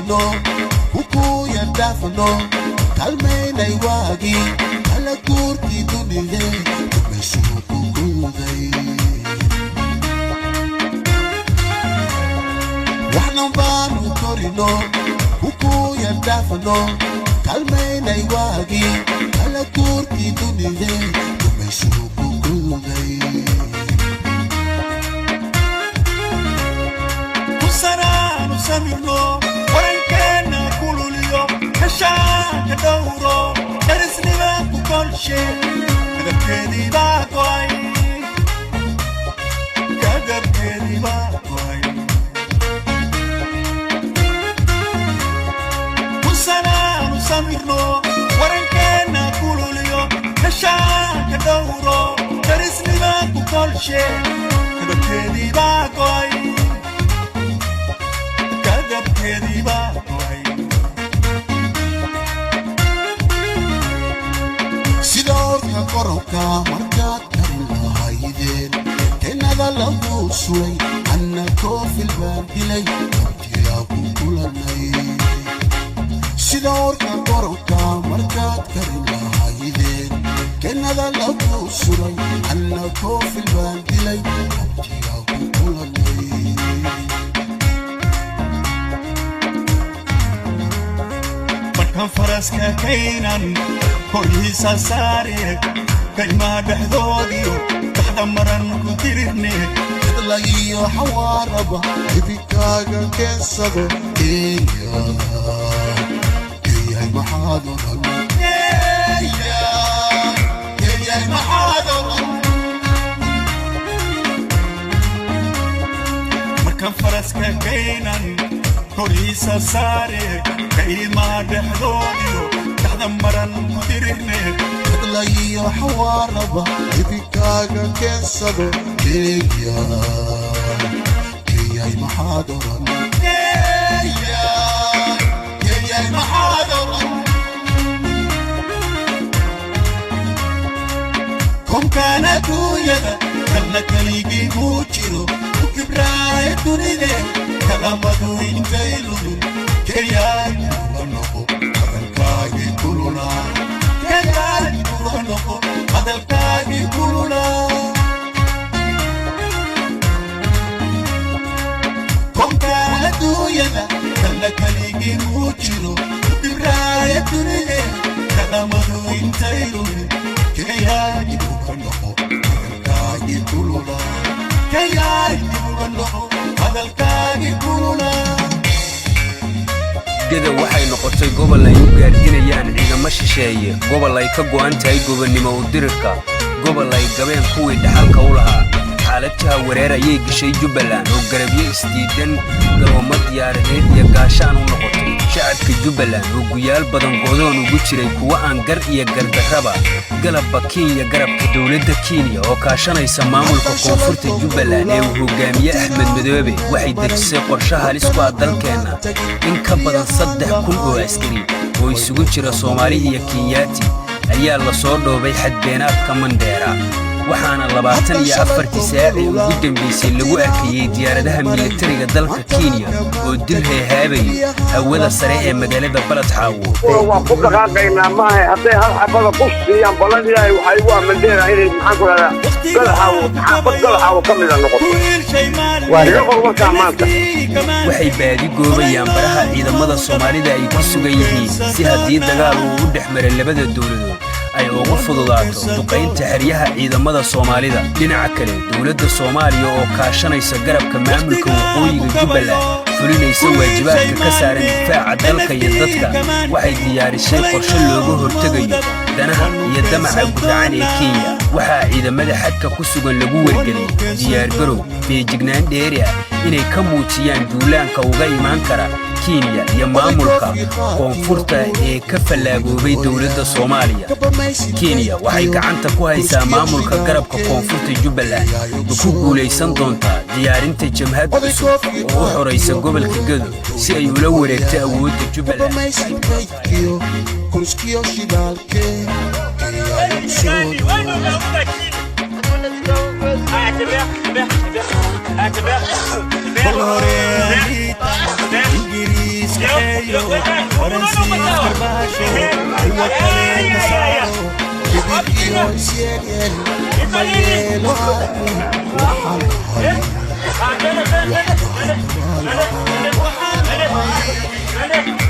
korino kuku yadafno kalmeyna iwagi ala kurti dunide meshu kukuday waxna baanu korino kuku yadafno kalmeyna iwagi ala kurti dunide meshu kukuday kusaranu samino warankena kululio kashaka dawro darisniba kukolshe kadabkedi baaqoy kusaranu samino warankena kululio kashaka dawro darisniba kukolshe kadabkedi baaqoy sidorka korka markaad karin lahaydeen tenada lagu suray annakoo filbaan dilay abtiyaa ku kulanay sidorka korka markaad karin lahaydeen tenada lagu suray annakoo filbaan dilay abtiyaa ku kulanay faraska keenan horiisa saare kalma dhaxdoodiyo taxda maran ku tirne dadlayo xawaaraba ibikaaga keensado yahay maxaadon yahay maxaadon markan faraska keenan horiisa saare كلمة بحضوري تحت مرن مديرني تطلعي حواربا يبكاga كسبه يا محاضرا يا محاضرا كم كانت يدا كانت ليجي موتشيرو وكبراي تريدي كلامه ينتهيلو كيان ونقو هذا كلنا كيان ونقو هذا كلنا كم كانت يدا كانت ليجي موتشيرو وكبراي تريدي كلامه ينتهيلو كيان ونقو هذا كلنا كيان ونقو هذا كلنا gada waxay noqotay gobol ay u gaardiinayaan ciidamo shisheeye gobol ay ka go'an tahay gobonnimo u dirirka gobol ay gabeen kuwii dhaxalka u lahaa xaaladda wareer ayay gashay Jubbaland oo garabyo isdiidan garoomo diyaaradeed iyo gaashaan u noqotay shacabka Jubbaland oo guyaal badan go'doon ugu jiray kuwa aan gar iyo gardarraba galabba Kenya garabka dawladda Kenya oo kaashanaysa maamulka koonfurta Jubbaland ee uu hogaamiye Axmed Madoobe waxay dejisay qorshe halis ku ah dalkeena in ka badan 3,000 oo askari oo isugu jira Soomaali iyo Kenyaati ayaa la soo dhoobay xadbeenaadka Mandera waxaana 24 saac ugu dambeysay lagu arkayay diyaaradaha militariga dalka Kenya oo dil heehaabay hawada sare ee magaalada Baladxaawo waa ku dhaqaaqaynaa ma aha haday hal xabada qofkiyaan balan yahay waxay u Mandera inay maxaan ku radaa Baladxaawo kamid noqoto waa iyagu wada maanta waxay baadi goobayaan baraha ciidamada Soomaalida ay ku sugan yihiin si hadii dagaal uu u dhexmaro labada dawladood ay ugu fududaato duqeynta xeryaha ciidamada Soomaalida dhinaca kale dawladda Soomaaliya oo kaashanaysa garabka maamulka waqooyiga Jubbaland fulinaysa waajibaadka ka saaran difaaca dalka iyo dadka waxay diyaarisay qorshe looga hortagayo danaha iyo damaca gudacan ee Kenya waxa ciidamada xadka ku sugan lagu wargeliyay diyaar garow feejignaan dheeri ah inay ka muujiyaan duulaanka uga imaan kara Kenya iyo maamulka koonfurta ee ka falaagoobay dawladda Soomaaliya Kenya waxay gacanta ku haysaa maamulka garabka koonfurta Jubbaland ku guuleysan doonta diyaarinta jamhad cusub oo u xoreysa gobolka Gado si ay ula wareegto awoodda Jubbaland Thank you.